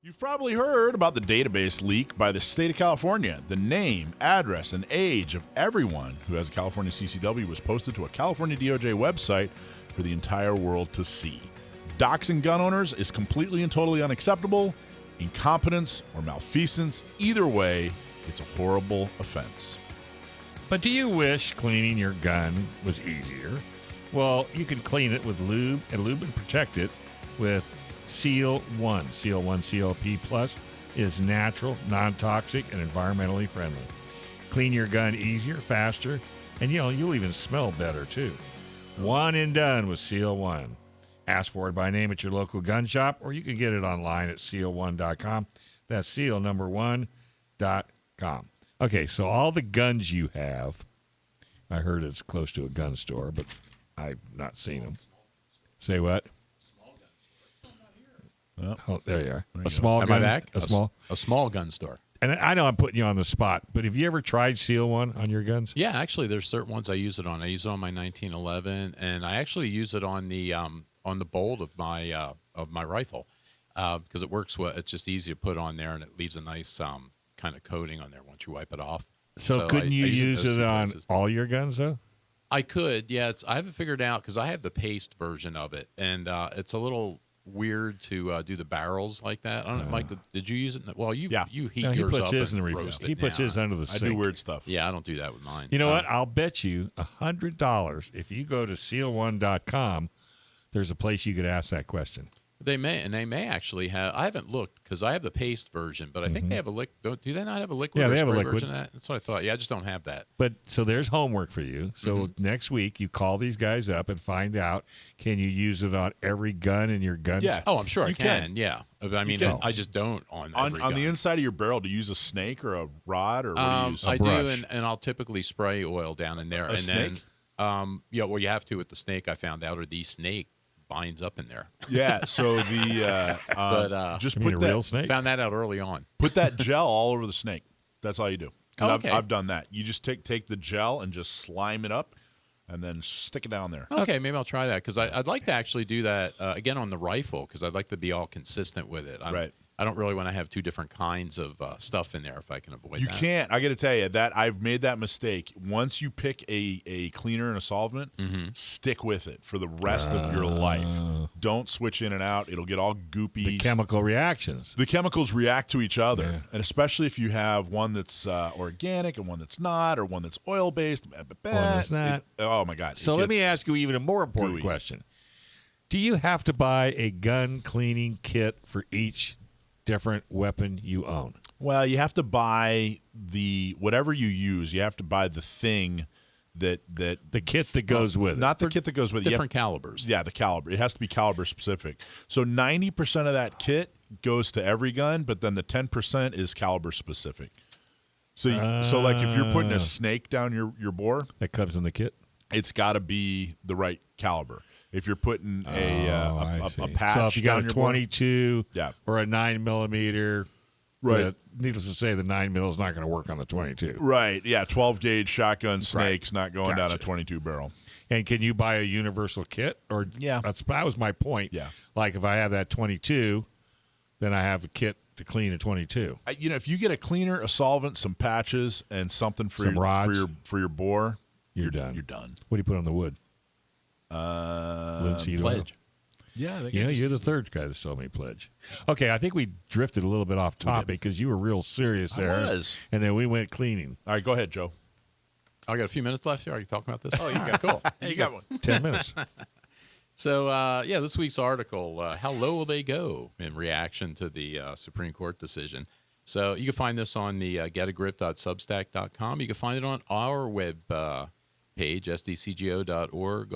You've probably heard about the database leak by the state of California. The name, address, and age of everyone who has a California CCW was posted to a California DOJ website for the entire world to see. Doxing gun owners is completely and totally unacceptable. Incompetence or malfeasance, either way, it's a horrible offense. But do you wish cleaning your gun was easier? Well, you can clean it with lube and protect it with Seal 1. Seal 1 CLP Plus is natural, non-toxic, and environmentally friendly. Clean your gun easier, faster, and you'll even smell better too. One and done with Seal 1. Ask for it by name at your local gun shop, or you can get it online at seal1.com. That's seal1.com. Okay, so all the guns you have, I heard it's close to a gun store, but I've not seen them. Say what? Oh, there you are. A small gun. Am I back? A small gun store. And I know I'm putting you on the spot, but have you ever tried Seal 1 on your guns? Yeah, actually, there's certain ones I use it on. I use it on my 1911, and I actually use it on the bolt of my rifle because it works well. It's just easy to put on there, and it leaves a nice kind of coating on there once you wipe it off. So couldn't you use it on all your guns, though? I could, yeah. I haven't figured out because I have the paste version of it, and it's a little weird to do the barrels like that. I don't know, Mike, did you use it? Well, you heat yours up and roast it. He puts his under the sink. I do weird stuff. Yeah, I don't do that with mine. You know what? I'll bet you $100 if you go to seal1.com, there's a place you could ask that question. They may actually have. I haven't looked because I have the paste version, but I think they have a liquid. Do they not have a liquid? Yeah, or they have a spray liquid version of that. That's what I thought. Yeah, I just don't have that. But so there's homework for you. So next week you call these guys up and find out, can you use it on every gun in your gun? Yeah. Oh, I'm sure I You can. Yeah, but I mean, I just don't on every gun. On the inside of your barrel. Do you use a snake or a rod or what do you use? I do, and I'll typically spray oil down in there. A snake? Then, yeah, well, you have to with the snake. I found out, or the snake binds up in there. Yeah, so the just put that real snake? Found that out early on. Put that gel all over the snake. That's all you do. 'Cause Okay. I've done that. You just take the gel and just slime it up, and then stick it down there. Okay, maybe I'll try that because I'd like to actually do that again on the rifle because I'd like to be all consistent with it. Right. I don't really want to have two different kinds of stuff in there if I can avoid You that. can't. I got to tell you that I've made that mistake. Once you pick a cleaner and a solvent, stick with it for the rest of your life. Don't switch in and out. It'll get all goopy. The chemical reactions. The chemicals react to each other, Yeah. and especially if you have one that's organic and one that's not, or one that's oil-based. One that's not. Oh, my God. So let me ask you even a more important question. Do you have to buy a gun cleaning kit for each different weapon you own? Well, you have to buy whatever you use. You have to buy the thing that the kit that goes with it. Not the kit that goes with it. Different calibers. Yeah, the caliber. It has to be caliber specific. So 90% of that kit goes to every gun, but then the 10% is caliber specific. So like if you're putting a snake down your bore, that comes in the kit. It's got to be the right caliber. If you're putting a patch, so if you got down a your 22 Yeah. or a 9mm, Right. Needless to say, the 9mm is not going to work on the 22. Right. Yeah. 12 gauge shotgun snakes Right. not going down a Gotcha. 22 barrel. And can you buy a universal kit? Or Yeah. that was my point. Yeah. Like if I have that 22, then I have a kit to clean a 22. If you get a cleaner, a solvent, some patches, and something for Some rods. for your bore, You're done. You're done. What do you put on the wood? Linseed oil? Pledge. Yeah. You're the third guy that told me pledge. Okay, I think we drifted a little bit off topic because you were real serious there. I was. And then we went cleaning. All right, go ahead, Joe. I got a few minutes left here. Are you talking about this? Oh, you got cool. You got one. 10 minutes. So, this week's article, how low will they go in reaction to the Supreme Court decision? So you can find this on the getagrip.substack.com. You can find it on our web page, sdcgo.org,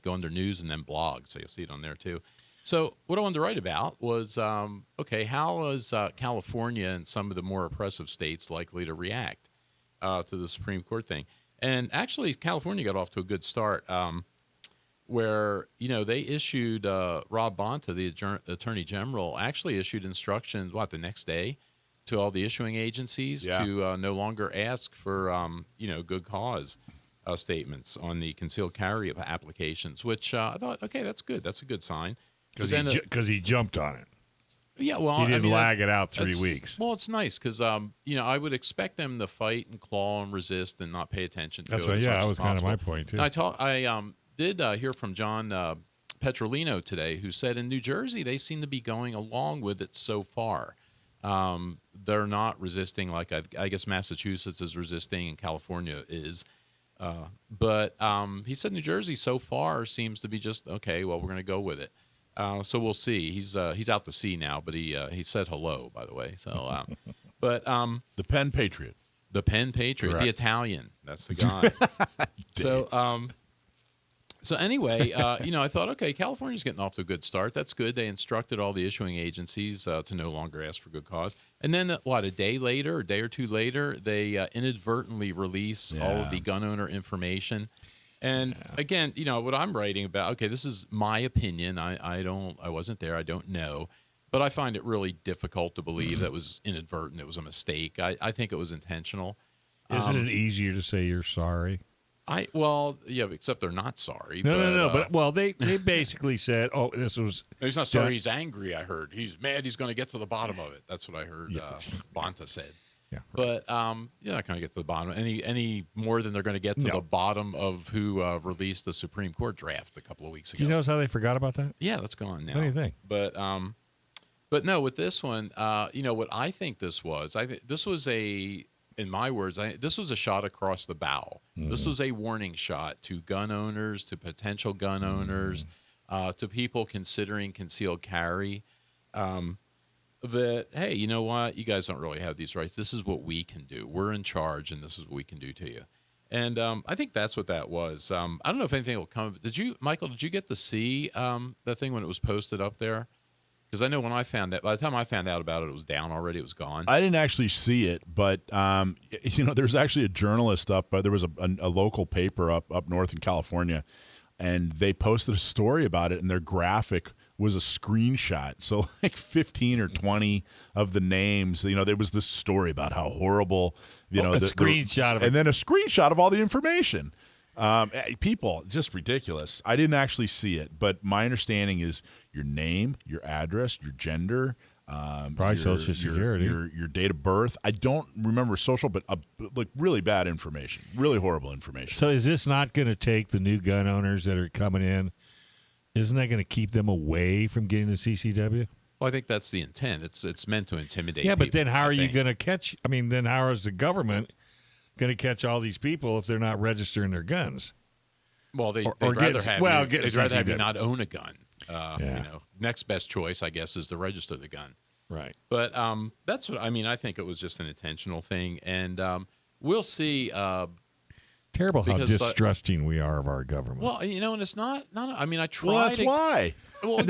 go under news and then blog. So you'll see it on there too. So what I wanted to write about was, how is California and some of the more oppressive states likely to react to the Supreme Court thing? And actually, California got off to a good start. Where, they issued, Rob Bonta, the Attorney General, actually issued instructions, the next day to all the issuing agencies to no longer ask for, good cause statements on the concealed carry applications, which I thought, okay, that's good. That's a good sign. Because he jumped on it. Yeah, well, He I didn't mean, lag it out 3 it's- weeks. Well, it's nice because I would expect them to fight and claw and resist and not pay attention to That's it. right. as Yeah, much that as was kind of my possible. point too. And I did hear from John Petrolino today, who said in New Jersey they seem to be going along with it so far. They're not resisting like I guess Massachusetts is resisting and California is. But he said New Jersey so far seems to be just okay. Well, we're going to go with it. So we'll see. He's out to sea now, but he said hello, by the way. So, but The Penn Patriot. the Penn Patriot, Correct. the Italian, that's the guy. So anyway, I thought, okay, California's getting off to a good start. That's good. They instructed all the issuing agencies to no longer ask for good cause. And then, a day or two later, they inadvertently release all of the gun owner information. And again, what I'm writing about, okay, this is my opinion. I wasn't there. I don't know. But I find it really difficult to believe that was inadvertent. It was a mistake. I think it was intentional. Isn't it easier to say you're sorry? Except they're not sorry. No. But they basically said, "Oh, this was." He's not sorry. He's angry. I heard he's mad. He's going to get to the bottom of it. That's what I heard. Bonta said. Yeah, right. But you're not going to get to the bottom any more than they're going to get to the bottom of who released the Supreme Court draft a couple of weeks ago. Do you notice how they forgot about that? Yeah, that's gone now. Funny thing. But no, with this one, what I think this was. I think this was in my words, this was a shot across the bow. This was a warning shot to gun owners, to potential gun owners, to people considering concealed carry. That, hey, you know what? You guys don't really have these rights. This is what we can do. We're in charge, and this is what we can do to you. And I think that's what that was. I don't know if anything will come. Michael, did you get to see that thing when it was posted up there? Because I know when I found that, by the time I found out about it, it was down already. It was gone. I didn't actually see it, but there's actually a journalist up. There was a local paper up north in California, and they posted a story about it, and their graphic was a screenshot. So like 15 or 20 of the names. There was this story about how horrible. Screenshot of it, and then a screenshot of all the information. People, just ridiculous. I didn't actually see it, but my understanding is your name, your address, your gender, probably Social Security, your date of birth. I don't remember social, but really bad information, really horrible information. So is this not going to take the new gun owners that are coming in? Isn't that going to keep them away from getting the CCW? Well, I think that's the intent. It's meant to intimidate. Yeah, but people, then how are you going to catch? I mean, then how is the government going to catch all these people if they're not registering their guns? Well, they'd rather have you not own a gun. Next best choice, I guess, is to register the gun. Right. But that's what I mean. I think it was just an intentional thing, and we'll see. Terrible how distrusting we are of our government. Well, and it's not. I mean, I try. Well, that's why. Well, if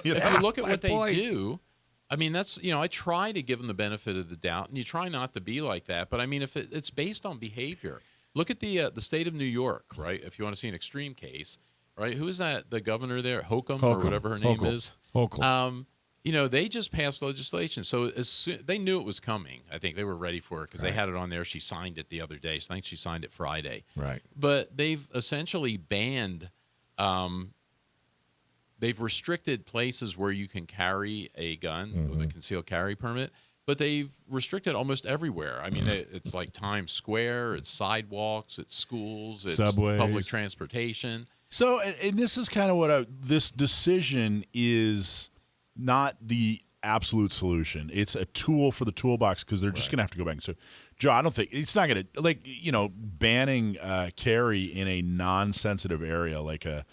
you look at what they do. I mean, that's I try to give them the benefit of the doubt, and you try not to be like that. But I mean, if it's based on behavior, look at the state of New York, right? If you want to see an extreme case, right? Who is that? The governor there, Holcomb or whatever her name is. Holcomb. They just passed legislation, so they knew it was coming. I think they were ready for it because they had it on there. She signed it the other day. So I think she signed it Friday. Right. But they've essentially banned. They've restricted places where you can carry a gun with a concealed carry permit, but they've restricted almost everywhere. I mean, it's like Times Square, it's sidewalks, it's schools, it's subways, public transportation. So, and this is kind of what this decision is not the absolute solution. It's a tool for the toolbox because they're just going to have to go back. So, Joe, I don't think it's not going to banning carry in a non-sensitive area like a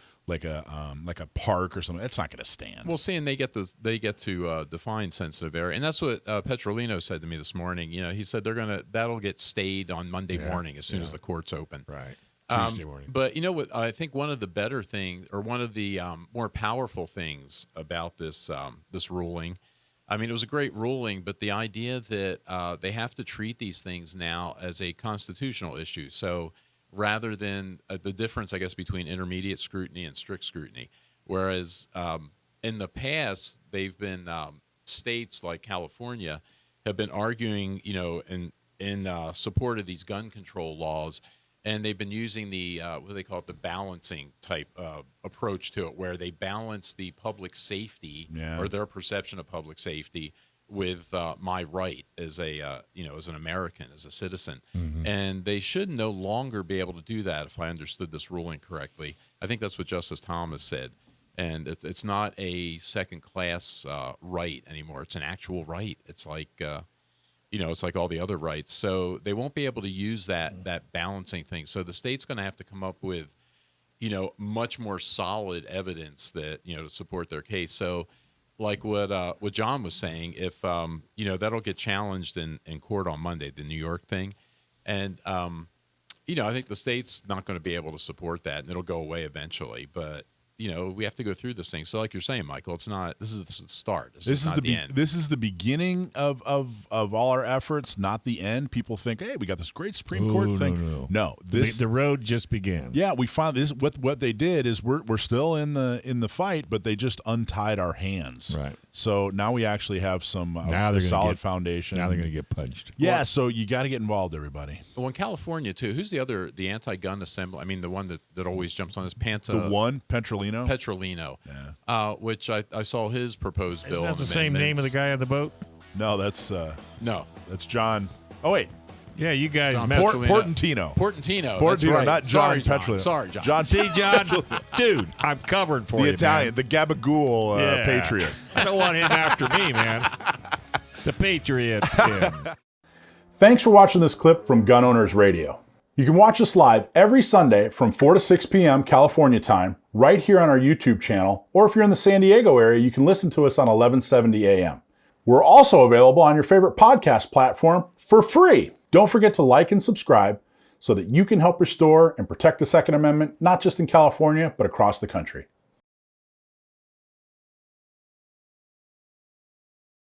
park or something. That's not going to stand. Well, seeing they get to define sensitive area, and that's what Petrolino said to me this morning. He said that'll get stayed on Monday morning as soon as the courts open. Right. Tuesday morning. But you know what? I think one of the better things, or one of the more powerful things about this ruling. I mean, it was a great ruling, but the idea that they have to treat these things now as a constitutional issue. So rather than the difference, I guess, between intermediate scrutiny and strict scrutiny, whereas in the past they've been states like California have been arguing, in support of these gun control laws, and they've been using the what do they call it, the balancing type approach to it, where they balance the public safety or their perception of public safety with my right as a as an American, as a citizen. And they should no longer be able to do that, if I understood this ruling correctly. I think that's what Justice Thomas said. And it's not a second-class right anymore. It's an actual right. It's like it's like all the other rights. So they won't be able to use that balancing thing. So the state's going to have to come up with much more solid evidence that to support their case. So like what John was saying, if that'll get challenged in court on Monday, the New York thing, and I think the state's not going to be able to support that, and it'll go away eventually. But we have to go through this thing. So like you're saying, Michael, it's not. This is the start. This is not the end. This is the beginning of all our efforts, not the end. People think, hey, we got this great Supreme Court thing. No, the road just began. Yeah, we found this. What they did is we're still in the fight, but they just untied our hands. Right. So now we actually have some solid foundation. Now they're going to get punched. Yeah. So you got to get involved, everybody. Well, in California too, who's the anti-gun assembly? I mean, the one that always jumps on this Petrolino. Yeah. Which I saw his proposed bill. Is that the same name of the guy on the boat? No, that's John. Oh wait, yeah, you guys Portantino. That's right. Not John Petrolino. Sorry, John. See, John, dude, I'm covered for the you, Italian, man. the Gabagool Patriot. I don't want him after me, man. The Patriot. Yeah. Thanks for watching this clip from Gun Owners Radio. You can watch us live every Sunday from 4 to 6 p.m. California time, right here on our YouTube channel, or if you're in the San Diego area, you can listen to us on 1170 a.m. We're also available on your favorite podcast platform for free. Don't forget to like and subscribe so that you can help restore and protect the Second Amendment, not just in California, but across the country.